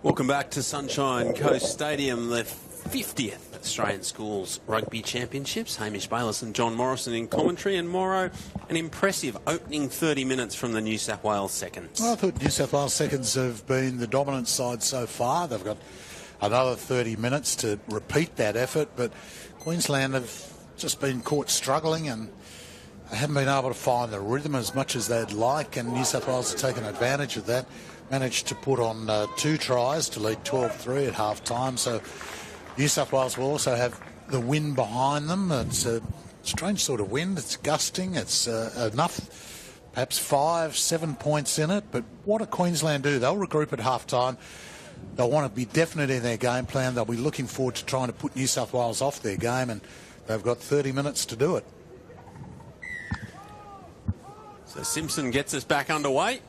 Welcome back to Sunshine Coast Stadium, the 50th Australian Schools Rugby Championships. Hamish Bayliss and John Morrison in commentary, and Morrow, an impressive opening 30 minutes from the New South Wales Seconds. Well, I thought New South Wales Seconds have been the dominant side so far. They've got another 30 minutes to repeat that effort, but Queensland have just been caught struggling and haven't been able to find the rhythm as much as they'd like, and New South Wales have taken advantage of that. Managed to put on 2 tries to lead 12-3 at half-time, so New South Wales will also have the wind behind them. It's a strange sort of wind. It's gusting. It's enough, perhaps 5-7 points in it, but what do Queensland do? They'll regroup at half-time. They'll want to be definite in their game plan. They'll be looking forward to trying to put New South Wales off their game, and they've got 30 minutes to do it. So Simpson gets us back underway.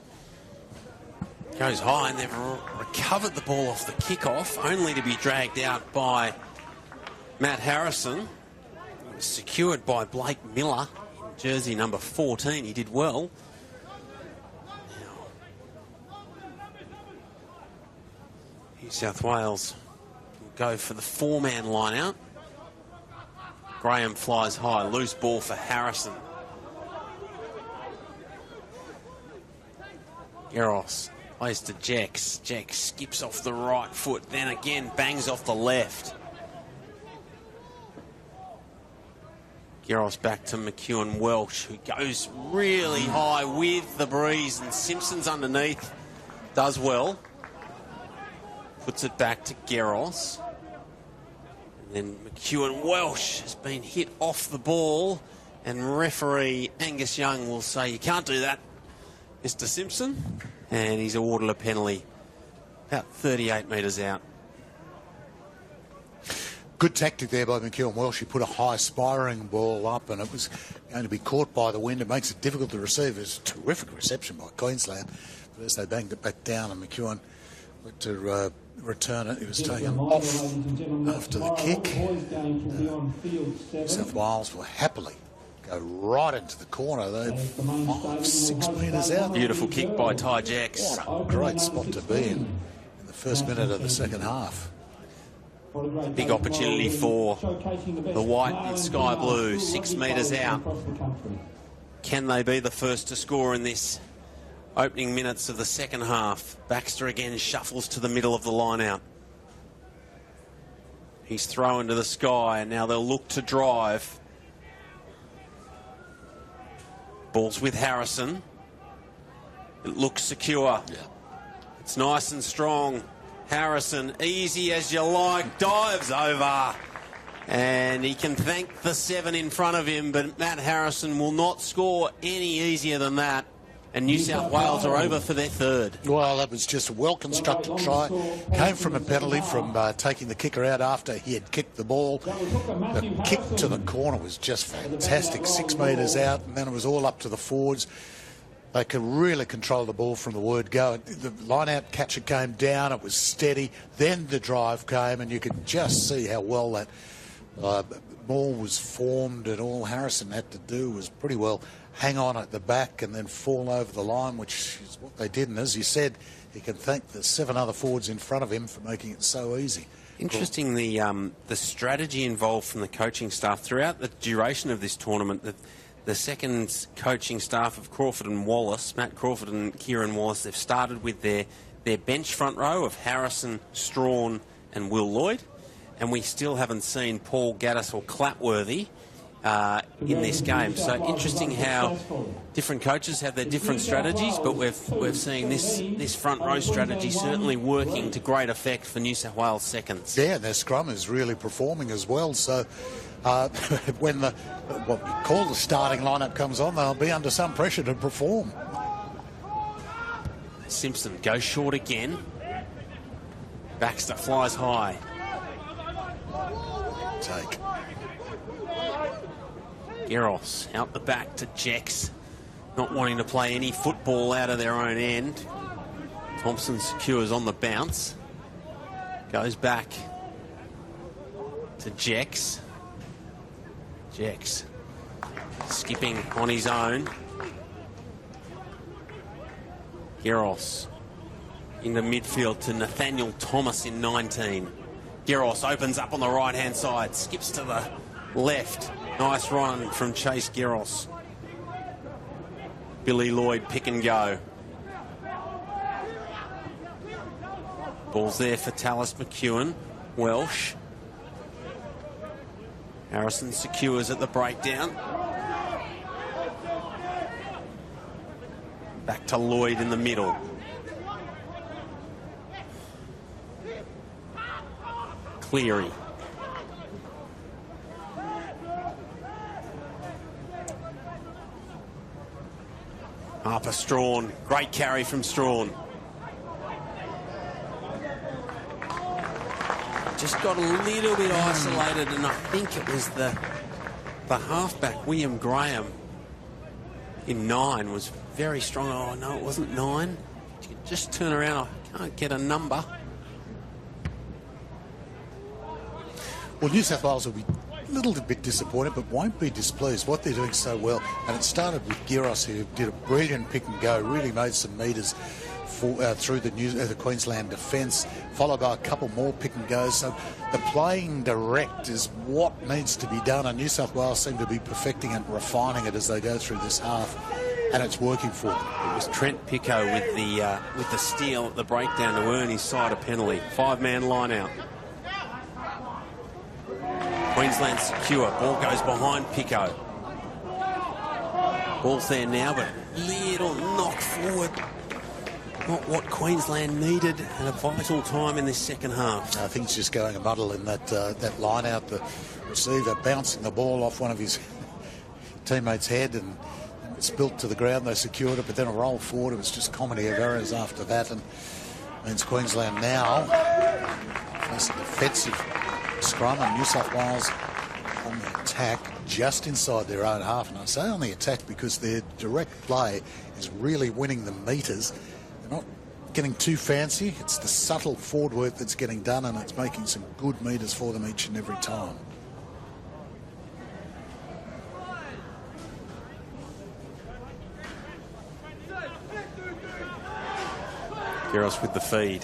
Goes high, and they've recovered the ball off the kickoff, only to be dragged out by Matt Harrison. It was secured by Blake Miller in jersey number 14. He did well. Now, New South Wales will go for the 4-man line out. Graham flies high, loose ball for Harrison. Garros plays to Jex. Jex skips off the right foot, then again bangs off the left. Garros back to McEwen Welsh, who goes really high with the breeze, and Simpson's underneath, does well. Puts it back to Garros. And then McEwen Welsh has been hit off the ball, and referee Angus Young will say, "You can't do that, Mr. Simpson," and he's awarded a penalty about 38 metres out. Good tactic there by McEwen Welsh. He put a high spiring ball up, and it was going to be caught by the wind. It makes it difficult to receive. It was a terrific reception by Queensland. But as they banged it back down, and McEwen went to return it, he was taken off after the kick. New South Wales will happily go right into the corner. They're 5-6 metres out. Beautiful kick by Ty Jex. What a great spot to be in the first minute of the second half. Big opportunity for the white and sky blue, 6 metres out. Can they be the first to score in this opening minutes of the second half? Baxter again shuffles to the middle of the line out. He's thrown to the sky, and now they'll look to drive. Ball's with Harrison. It looks secure. Yeah. It's nice and strong. Harrison, easy as you like, dives over. And he can thank the 7 in front of him, but Matt Harrison will not score any easier than that. And New South Wales are over for their 3rd. Well, that was just a well-constructed try. Came from a penalty from taking the kicker out after he had kicked the ball. The kick to the corner was just fantastic. 6 metres out, and then it was all up to the forwards. They could really control the ball from the word go. The line-out catcher came down. It was steady. Then the drive came, and you could just see how well that ball was formed, and all Harrison had to do was pretty well hang on at the back and then fall over the line, which is what they did. And as you said, he can thank the 7 other forwards in front of him for making it so easy. Interesting, the strategy involved from the coaching staff throughout the duration of this tournament. The second coaching staff of Crawford and Wallace, Matt Crawford and Kieran Wallace, they've started with their bench front row of Harrison, Strawn and Will Lloyd. And we still haven't seen Paul Gaddis or Clapworthy in this game. So interesting how different coaches have their different strategies, but we've seen this front row strategy certainly working to great effect for New South Wales Seconds. Yeah, their scrum is really performing as well. So when what we call the starting lineup comes on, they'll be under some pressure to perform. Simpson goes short again. Baxter flies high. Take. Garros out the back to Jex, not wanting to play any football out of their own end. Thompson secures on the bounce. Goes back to Jex. Jex skipping on his own. Garros into midfield to Nathaniel Thomas in 19. Giros opens up on the right-hand side, skips to the left. Nice run from Chase Giros. Billy Lloyd pick and go. Ball's there for Tallis McEwen. Welsh. Harrison secures at the breakdown. Back to Lloyd in the middle. Cleary. Harper Strawn. Great carry from Strawn. Just got a little bit isolated, and I think it was the halfback, William Graham, in 9 was very strong. Oh, no, it wasn't 9. Just turn around. I can't get a number. Well, New South Wales will be a little bit disappointed, but won't be displeased. What they're doing so well, and it started with Giros, who did a brilliant pick and go, really made some metres through the Queensland defence, followed by a couple more pick and goes. So the playing direct is what needs to be done, and New South Wales seem to be perfecting and refining it as they go through this half, and it's working for them. It was Trent Pico with the steal at the breakdown to earn his side a penalty. 5-man line out. Queensland secure. Ball goes behind Pico. Ball's there now, but little knock forward. Not what Queensland needed at a vital time in this second half. I think it's just going a muddle in that line out. The receiver bouncing the ball off one of his teammates' head, and it's built to the ground. They secured it, but then a roll forward. It was just comedy of errors after that, and means Queensland now face a defensive scrum, and New South Wales on the attack just inside their own half. And I say on the attack because their direct play is really winning the metres. They're not getting too fancy. It's the subtle forward work that's getting done, and it's making some good metres for them each and every time. Giros with the feed.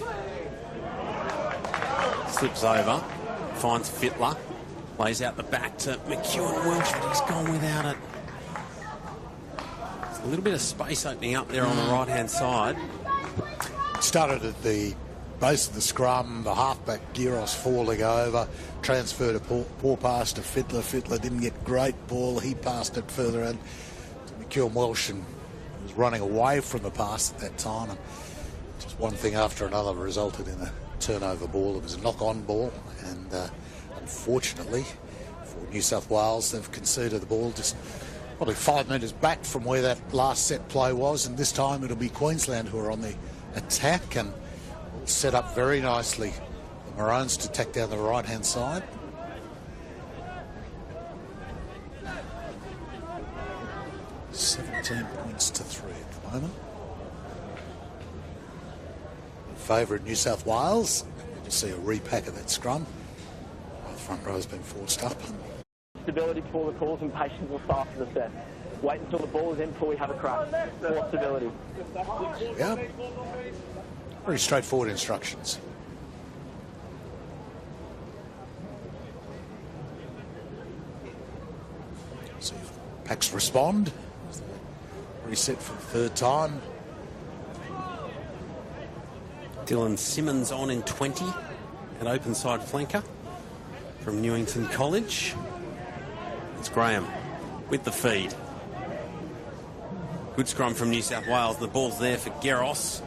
Slips over. Finds Fittler. Lays out the back to McEwen Welsh, but he's gone without it. There's a little bit of space opening up there on the right-hand side. Started at the base of the scrum, the halfback Giros falling over, transferred a poor pass to Fittler. Fittler didn't get great ball. He passed it further in to McEwen Welsh, and was running away from the pass at that time. And just one thing after another resulted in a turnover ball. It was a knock-on ball, and unfortunately for New South Wales, they've conceded the ball just probably 5 metres back from where that last set play was, and this time it'll be Queensland who are on the attack and will set up very nicely. The Maroons to tack down the right-hand side. $17 points to 3 at the moment. Favourite New South Wales. You just see a repack of that scrum. The front row has been forced up. Stability before the calls, and patience will start for the set. Wait until the ball is in before we have a crack. More stability. Yeah. Very straightforward instructions. See if packs respond. Reset for the third time. Dylan Simmons on in 20, an open side flanker from Newington College. It's Graham with the feed. Good scrum from New South Wales. The ball's there for Giros.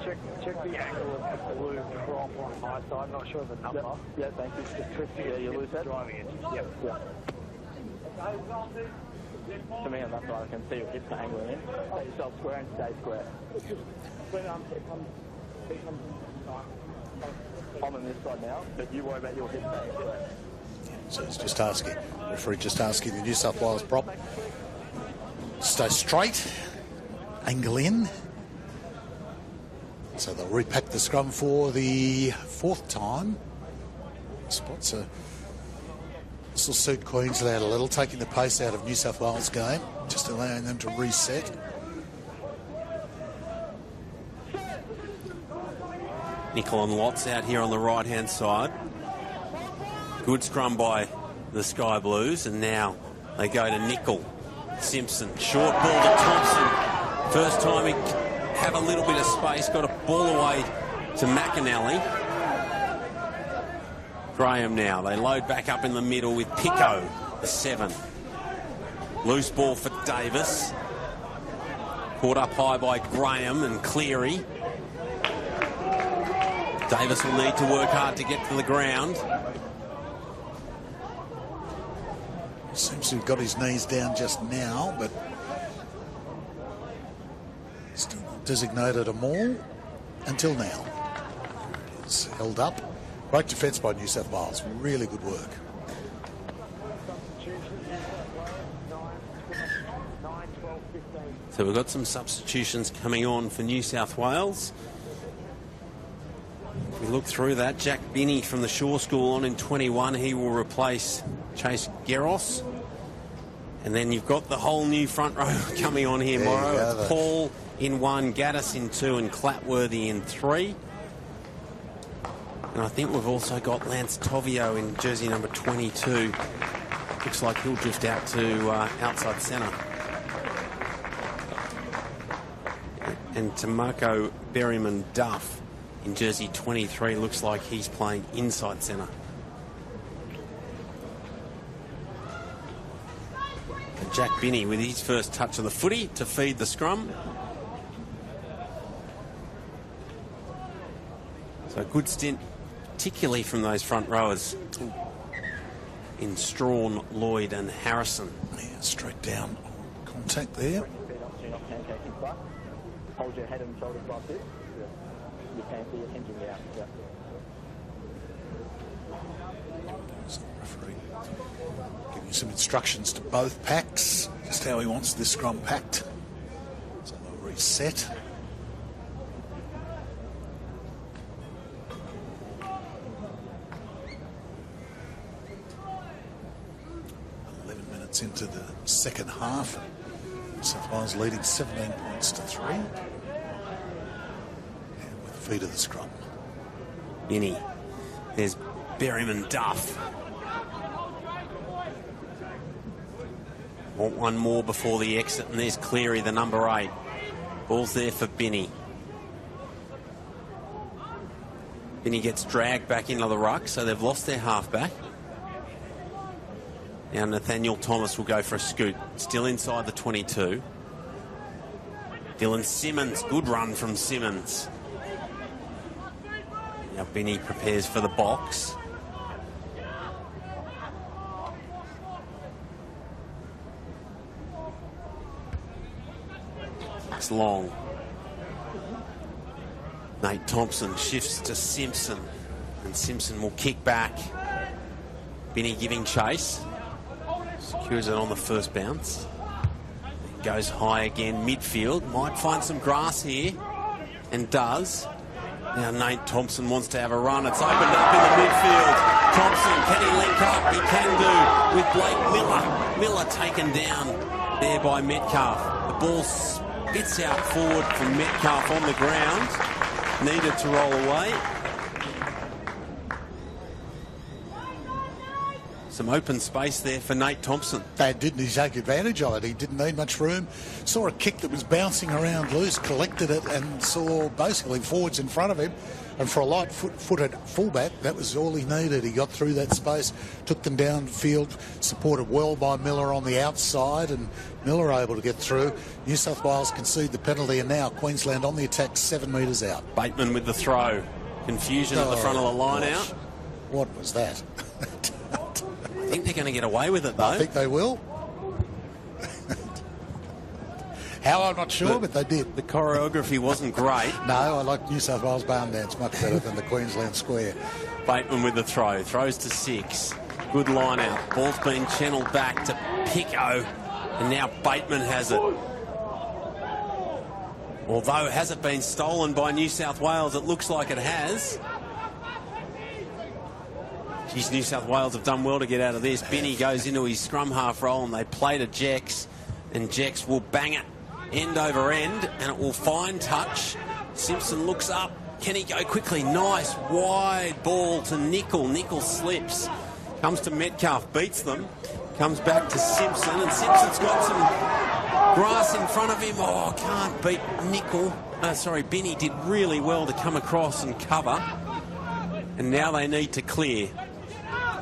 Check the angle of the blue prop on my side. Not sure of the number. Yeah, thank you. Just twisting it. You lose that? Driving it. Yep. To me on that side, I can see your hips angling in. Set yourself square and stay square. I'm on this side now, but you worry about your hips staying square. So it's just asking, referee just asking the New South Wales prop, stay straight, angle in. So they'll repack the scrum for the 4th time. Spots are. This will suit Queensland a little, taking the pace out of New South Wales game, just allowing them to reset. Nickel and Lots out here on the right-hand side. Good scrum by the Sky Blues, and now they go to Nickel. Simpson, short ball to Thompson. First time he have a little bit of space, got a ball away to McAnally. Graham now, they load back up in the middle with Pico, the 7. Loose ball for Davis. Caught up high by Graham and Cleary. Davis will need to work hard to get to the ground. Seems to have got his knees down just now, but still not designated a maul until now. It's held up. Great defence by New South Wales. Really good work. So we've got some substitutions coming on for New South Wales. If we look through that, Jack Binney from the Shaw School on in 21. He will replace Chase Geros. And then you've got the whole new front row coming on here, Morrow. It's Paul in 1, Gaddis in 2, and Clatworthy in 3. And I think we've also got Lance Tovio in jersey number 22. Looks like he'll drift out to outside centre. And Tamako Berryman Duff in jersey 23 looks like he's playing inside centre. And Jack Binney with his first touch of the footy to feed the scrum. So a good stint, particularly from those front rowers in Strawn, Lloyd and Harrison. Yeah, straight down contact there. Hold your head and shoulders like this. You can't see your hinging down. So the referee giving some instructions to both packs, just how he wants this scrum packed. So they'll reset. Into the second half. South Wales leading 17 points to 3. And with the feet of the scrum. Binney. There's Berryman Duff. Want one more before the exit, and there's Cleary, the number 8. Ball's there for Binney. Binney gets dragged back into the ruck, so they've lost their halfback. Now Nathaniel Thomas will go for a scoot. Still inside the 22. Dylan Simmons. Good run from Simmons. Now Binney prepares for the box. It's long. Nate Thompson shifts to Simpson. And Simpson will kick back. Binney giving chase. Secures it on the first bounce. Goes high again, midfield. Might find some grass here. And does. Now Nate Thompson wants to have a run. It's opened up in the midfield. Thompson, can he link up? He can do with Blake Miller. Miller taken down there by Metcalf. The ball spits out forward from Metcalf on the ground. Needed to roll away. Some open space there for Nate Thompson. Didn't he take advantage of it? He didn't need much room. Saw a kick that was bouncing around loose, collected it and saw basically forwards in front of him. And for a light-footed fullback, that was all he needed. He got through that space, took them downfield, supported well by Miller on the outside, and Miller able to get through. New South Wales concede the penalty, and now Queensland on the attack 7 metres out. Bateman with the throw. Confusion at the front of the line out. What was that? I think they're going to get away with it, though. I think they will. How, I'm not sure, but they did. The choreography wasn't great. No, I like New South Wales barn dance much better than the Queensland square. Bateman with the throw. Throws to 6. Good line out. Ball's been channeled back to Pico. And now Bateman has it. Although, has it been stolen by New South Wales? It looks like it has. Geez, New South Wales have done well to get out of this. Binney goes into his scrum half roll and they play to Jex. And Jex will bang it end over end and it will find touch. Simpson looks up, Can he go quickly? Nice wide ball to Nickel. Nickel slips. Comes to Metcalf, beats them. Comes back to Simpson, and Simpson's got some grass in front of him. Oh, can't beat Nickel. Binny did really well to come across and cover. And now they need to clear.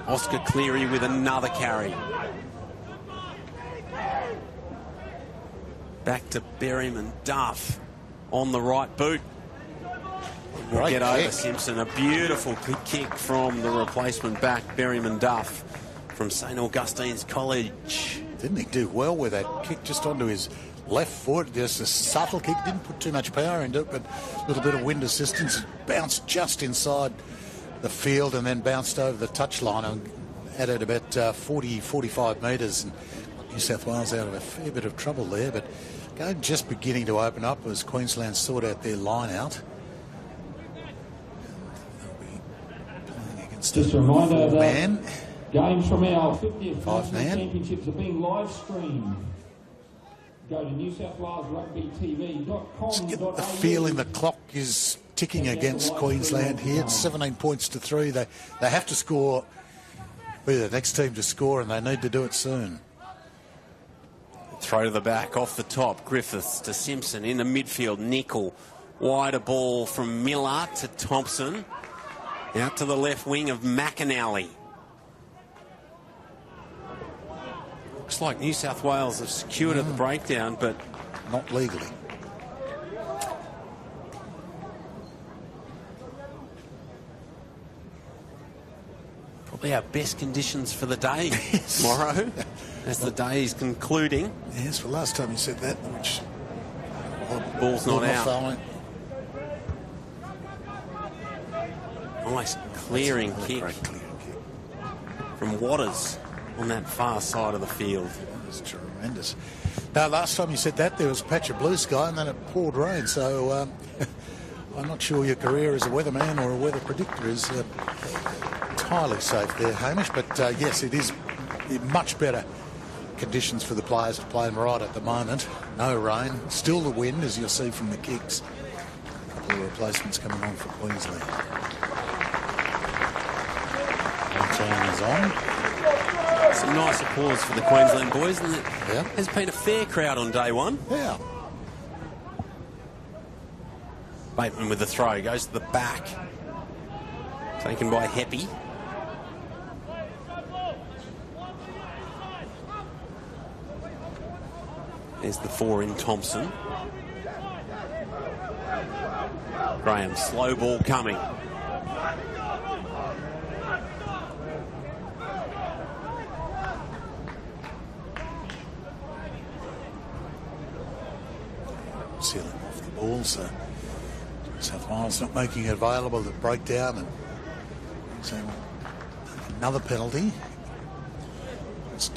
Oscar Cleary with another carry. Back to Berryman. Duff on the right boot. We'll get over Simpson. A beautiful kick from the replacement back, Berryman Duff, from St Augustine's College. Didn't he do well with that kick just onto his left foot? Just a subtle kick. Didn't put too much power into it, but a little bit of wind assistance. Bounced just inside the field and then bounced over the touchline and added about 45 metres. And New South Wales out of a fair bit of trouble there, but game just beginning to open up as Queensland sort out their line out. Just a reminder that games from our 50th Five-man championships are being live streamed. Go to NSWRugbyTV.com. Just get the feeling the clock is ticking against Queensland here. It's 17 points to 3. They have to score. Be the next team to score, and they need to do it soon. Throw to the back, off the top. Griffiths to Simpson in the midfield. Nickel. Wider ball from Miller to Thompson. Out to the left wing of McAnally. Looks like New South Wales have secured at the breakdown, but not legally. Probably our best conditions for the day tomorrow, as the day is concluding. Yes, well, last time you said that, which ball's not out. Nice clearing kick from Waters on that far side of the field. That was tremendous. Now, last time you said that, there was a patch of blue sky and then it poured rain, so I'm not sure your career as a weatherman or a weather predictor is entirely safe there, Hamish, but yes, it is much better conditions for the players to play in right at the moment. No rain, still the wind, as you'll see from the kicks. A couple of replacements coming on for Queensland. Is on. Some nice applause for the Queensland boys, and it has been a fair crowd on day one. Yeah. Bateman with the throw, goes to the back. Taken by Heppy. There's the 4 in Thompson. Graham, slow ball coming. Sealing off the ball, so South Wales not making it available to break down, and so another penalty. It's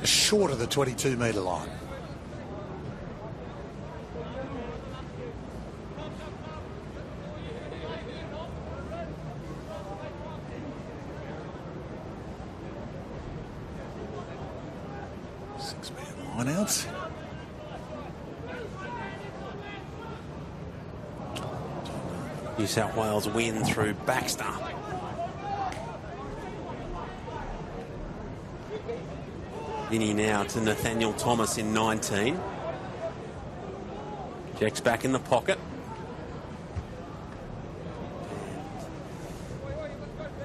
just short of the 22-metre line. Six-metre line out. New South Wales win through Baxter. Vinny now to Nathaniel Thomas in 19. Jack's back in the pocket.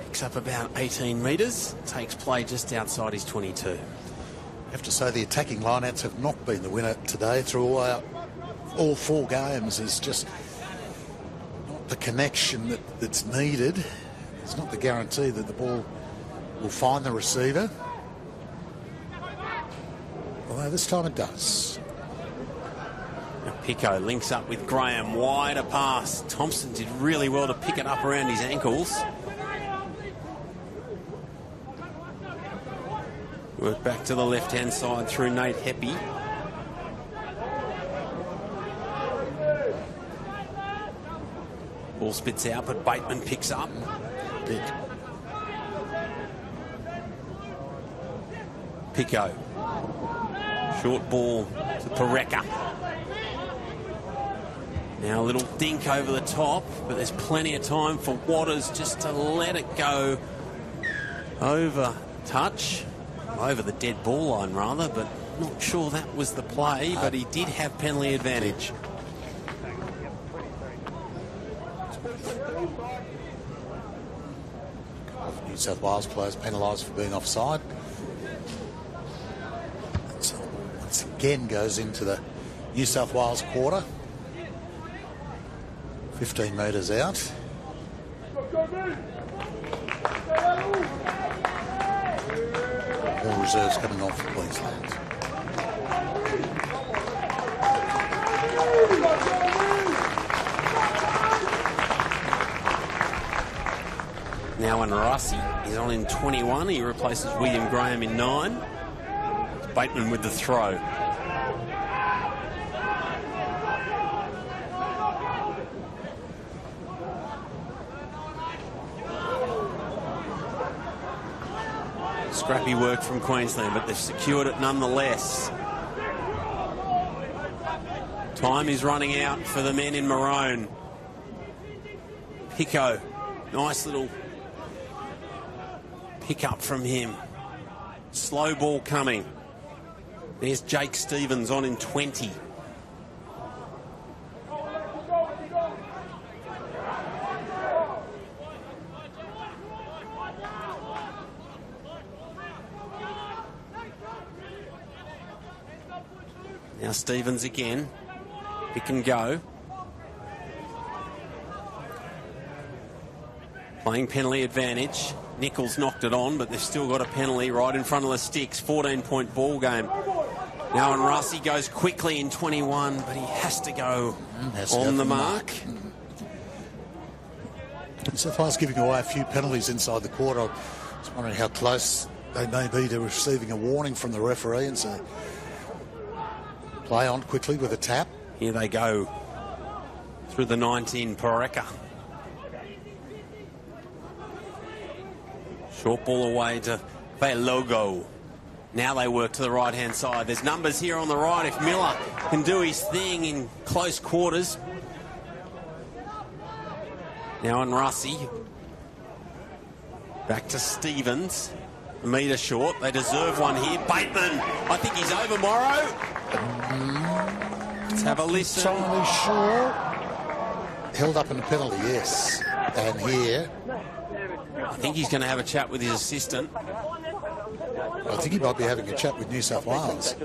Picks up about 18 metres. Takes play just outside his 22. I have to say the attacking lineouts have not been the winner today through all 4 games. It's just the connection that's needed. It's not the guarantee that the ball will find the receiver. Although this time it does. Now Pico links up with Graham. Wider pass. Thompson did really well to pick it up around his ankles. Work back to the left-hand side through Nate Heppy. Ball spits out, but Bateman picks up. Big. Pico. Short ball to Pareka. Now a little dink over the top, but there's plenty of time for Waters just to let it go over touch, over the dead ball line rather, but not sure that was the play, but he did have penalty advantage. New South Wales players penalised for being offside. So once again goes into the New South Wales quarter. 15 metres out. All reserves coming on for Queensland. Now and Rossi is on in 21. He replaces William Graham in 9. Bateman with the throw. Scrappy work from Queensland, but they've secured it nonetheless. Time is running out for the men in maroon. Pico, nice little pick up from him. Slow ball coming. There's Jake Stevens on in 20. Now Stevens again. Pick and go. Playing penalty advantage. Nichols knocked it on, but they've still got a penalty right in front of the sticks. 14-point ball game. Now and Rossi goes quickly in 21, but he has to go on the mark. So far as giving away a few penalties inside the quarter, I was wondering how close they may be to receiving a warning from the referee, and so play on quickly with a tap. Here they go through the 19, Poreka. Short ball away to Logo. Now they work to the right-hand side. There's numbers here on the right. If Miller can do his thing in close quarters. Now on Rossi. Back to Stevens. A metre short. They deserve one here. Bateman. I think he's over, Morrow. Let's have a listen. Charlie Shaw held up in the penalty, yes. And here, I think he's going to have a chat with his assistant. I think he might be having a chat with New South Wales.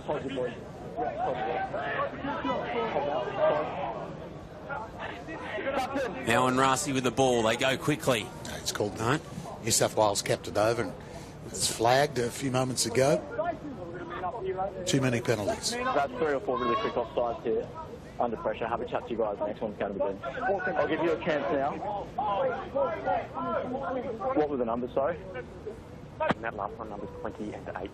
Now and Rossi with the ball. They go quickly. It's called New South Wales kept it over, and it's flagged a few moments ago. Too many penalties. That's 3 or 4 really quick offsides here. Under pressure. Have a chat to you guys. Next one's going to be good. I'll give you a chance now. What were the numbers, sorry? That last one, numbers 20 and 8.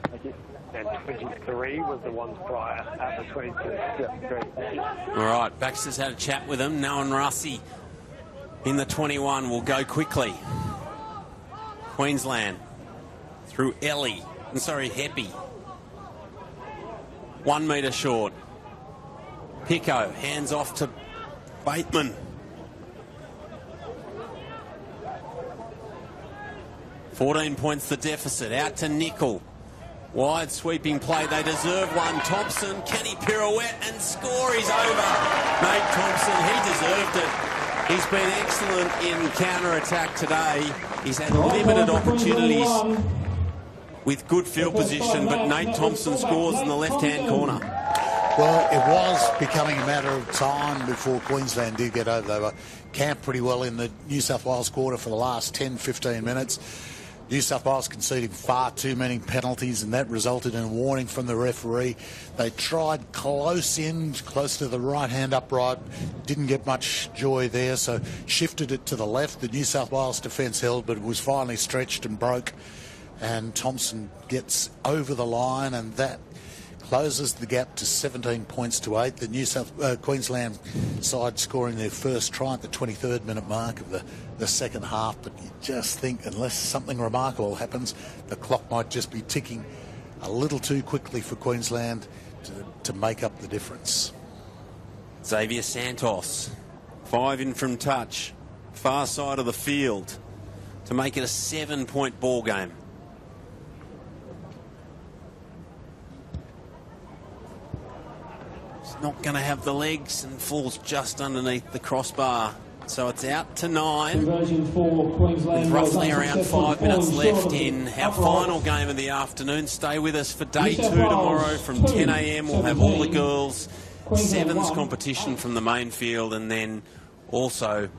Thank you. And 23 was the ones prior at the 22. Yeah, great. Thank you. All right, Baxter's had a chat with him. Now and Rossi in the 21 will go quickly. Queensland through Heppy. 1 metre short. Pico, hands off to Bateman. 14 points the deficit. Out to Nickel. Wide sweeping play. They deserve one. Thompson, can he pirouette and score? He's over. Nate Thompson, he deserved it. He's been excellent in counter-attack today. He's had limited opportunities with good field position, but Nate Thompson scores in the left-hand corner. Well, it was becoming a matter of time before Queensland did get over. They were camped pretty well in the New South Wales quarter for the last 10-15 minutes. New South Wales conceding far too many penalties, and that resulted in a warning from the referee. They tried close to the right-hand upright, didn't get much joy there, so shifted it to the left. The New South Wales defence held, but it was finally stretched and broke, and Thompson gets over the line, and that closes the gap to 17 points to 8. The Queensland side scoring their first try at the 23rd minute mark of the second half. But you just think, unless something remarkable happens, the clock might just be ticking a little too quickly for Queensland to make up the difference. Xavier Santos, 5 in from touch, far side of the field to make it a 7-point ball game. It's not going to have the legs and falls just underneath the crossbar. So it's out to 9. Conversion for Queensland. With roughly around 5 minutes left in our final game of the afternoon. Stay with us for day 2 tomorrow from 10 a.m. We'll have all the girls' sevens competition from the main field, and then also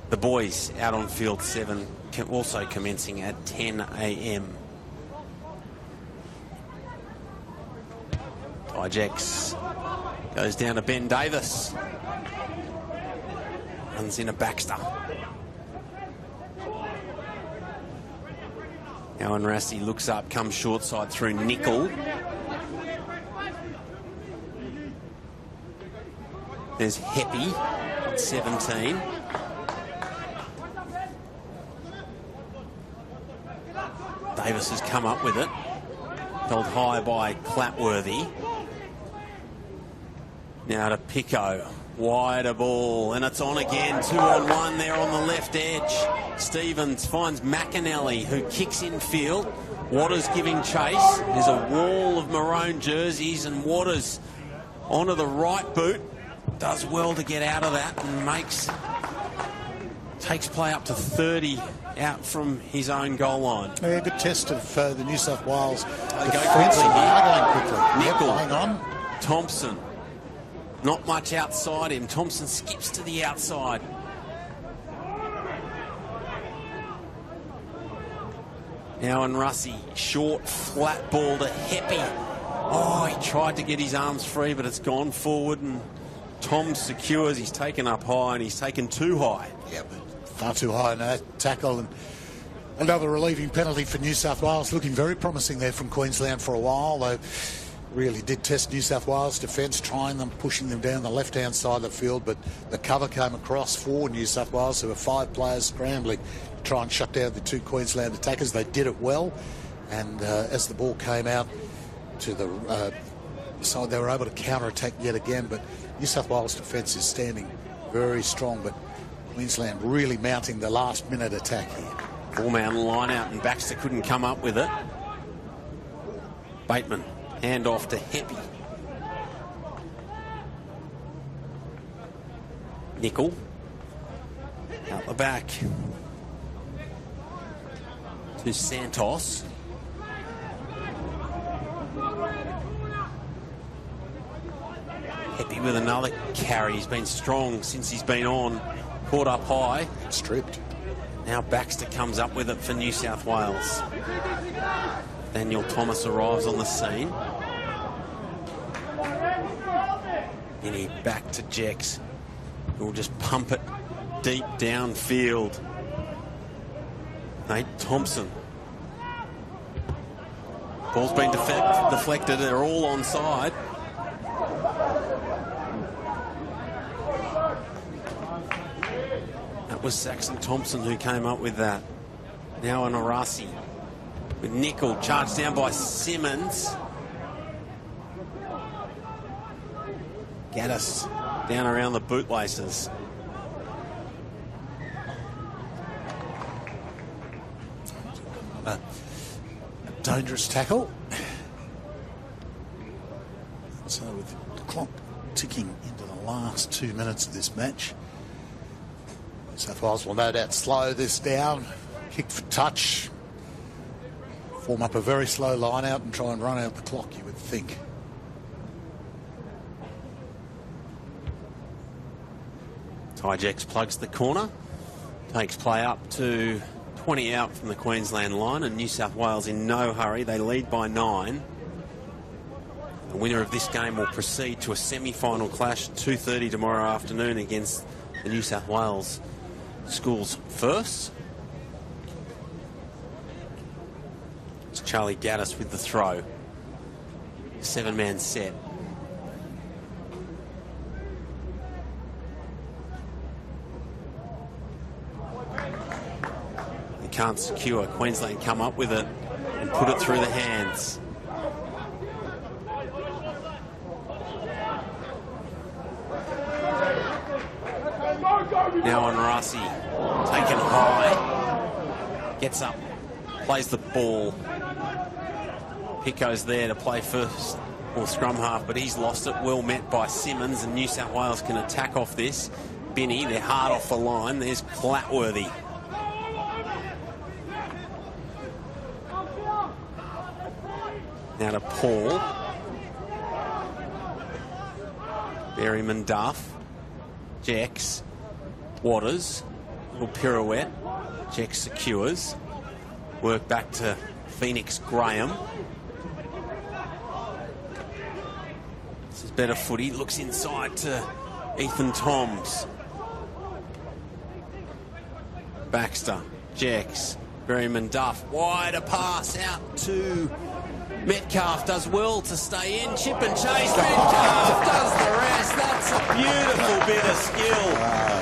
the boys out on field 7 also commencing at 10 a.m. Tyjex goes down to Ben Davis. Runs in a Baxter. Alan Rassi looks up, comes short side through Nickel. There's Heppy at 17. Davis has come up with it. Held high by Clapworthy. Now to Pico. Wider ball, and it's on again. 2-on-1 there on the left edge. Stevens finds McAnally, who kicks in field. Waters giving chase. There's a wall of maroon jerseys, and Waters onto the right boot. Does well to get out of that and takes play up to 30 out from his own goal line. Yeah, good test of the New South Wales They defence. go quickly. They are going quickly. Nickel. Yep, hang on. Thompson. Not much outside him. Thompson skips to the outside. Now and Russie, short, flat ball to Heppy. Oh, he tried to get his arms free, but it's gone forward, and Tom secures. He's taken up high, and he's taken too high. Yeah, but far too high in that tackle. And another relieving penalty for New South Wales. Looking very promising there from Queensland for a while. They really did test New South Wales defence, trying them, pushing them down the left-hand side of the field, but the cover came across for New South Wales. There were 5 players scrambling to try and shut down the 2 Queensland attackers. They did it well, and as the ball came out to the side, they were able to counter-attack yet again, but New South Wales defence is standing very strong, but Queensland really mounting the last-minute attack here. 4-man line out, and Baxter couldn't come up with it. Bateman. Hand off to Heppy. Nickel. Out the back. To Santos. Heppy with another carry. He's been strong since he's been on. Caught up high. Stripped. Now Baxter comes up with it for New South Wales. Daniel Thomas arrives on the scene. Any back to Jex, who will just pump it deep downfield. Nate Thompson. Ball's been deflected. They're all onside. That was Saxon Thompson who came up with that. Now an Arasi. With Nickel charged down by Simmons. Gaddis down around the bootlaces. A dangerous tackle. So with the clock ticking into the last 2 minutes of this match, New South Wales will no doubt slow this down, kick for touch, form up a very slow line out and try and run out the clock, you would think. Tyjex plugs the corner, takes play up to 20 out from the Queensland line, and New South Wales in no hurry. They lead by 9. The winner of this game will proceed to a semi-final clash at 2:30 tomorrow afternoon against the New South Wales Schools First. It's Charlie Gaddis with the throw. 7-man set. Can't secure. Queensland come up with it and put it through the hands. Now on Rossi, taken high, gets up, plays the ball. Pico's there to play first, or scrum half, but he's lost it. Well met by Simmons, and New South Wales can attack off this. Binney, they're hard off the line. There's Clatworthy. Now to Paul. Berryman Duff. Jex. Waters. Little pirouette. Jex secures. Work back to Phoenix Graham. This is better footy. Looks inside to Ethan Toms. Baxter. Jex. Berryman Duff. Wide a pass out to Metcalf. Does well to stay in. Chip and chase. Metcalf does the rest. That's a beautiful bit of skill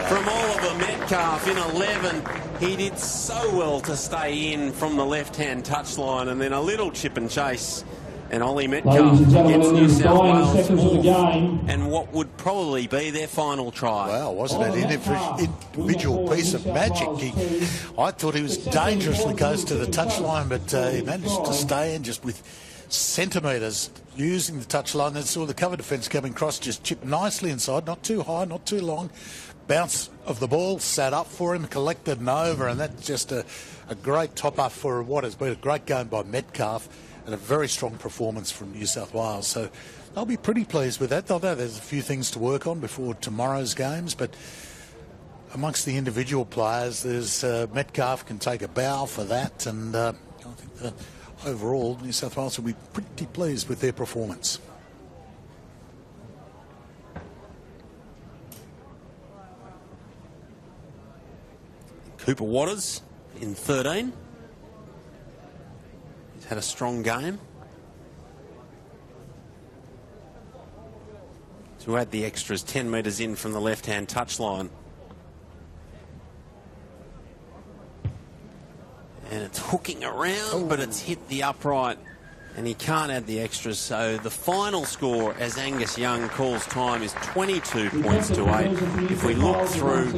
from Oliver Metcalf in 11. He did so well to stay in from the left-hand touchline, and then a little chip and chase. And Ollie Metcalf gets New South Wales fourth, and what would probably be their final try. Well, wasn't it an individual piece of magic? I thought he was dangerously close to the touchline, but he managed to stay in just with centimetres using the touchline. Then saw the cover defence coming across, just chipped nicely inside, not too high, not too long. Bounce of the ball, sat up for him, collected and over, and that's just a great top-up for what has been a great game by Metcalf. And a very strong performance from New South Wales. So they'll be pretty pleased with that. They'll know there's a few things to work on before tomorrow's games, but amongst the individual players, there's Metcalf can take a bow for that, and I think that overall New South Wales will be pretty pleased with their performance. Cooper Waters in 13. Had a strong game. To add the extras, 10 metres in from the left-hand touchline. And it's hooking around, but it's hit the upright, and he can't add the extras. So the final score, as Angus Young calls time, is 22 points to 8. If we look through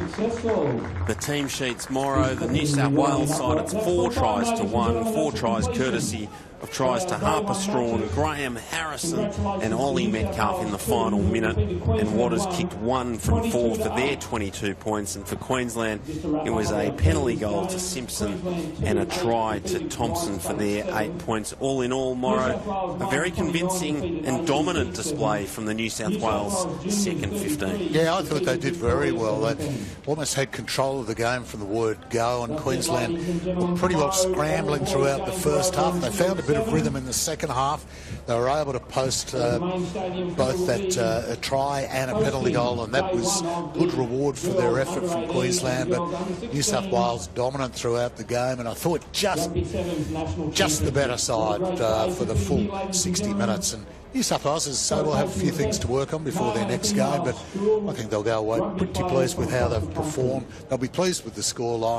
the team sheets, Morrow, the New South Wales side, it's 4 tries to 1, 4 tries courtesy of tries to Harper Strawn, Graham Harrison and Ollie Metcalf in the final minute, and Waters kicked 1 from 4 for their 22 points. And for Queensland, it was a penalty goal to Simpson and a try to Thompson for their 8 points. All in all, Morrow, a very convincing and dominant display from the New South Wales second 15. Yeah, I thought they did very well. They almost had control of the game from the word go, and Queensland were pretty well scrambling throughout the first half. They found a bit of rhythm in the second half. They were able to post both that a try and a penalty goal, and that was good reward for their effort from Queensland. But New South Wales dominant throughout the game, and I thought just the better side for the full 60 minutes. And New South Wales, as I say, will have a few things to work on before their next game, but I think they'll go away pretty pleased with how they've performed. They'll be pleased with the scoreline.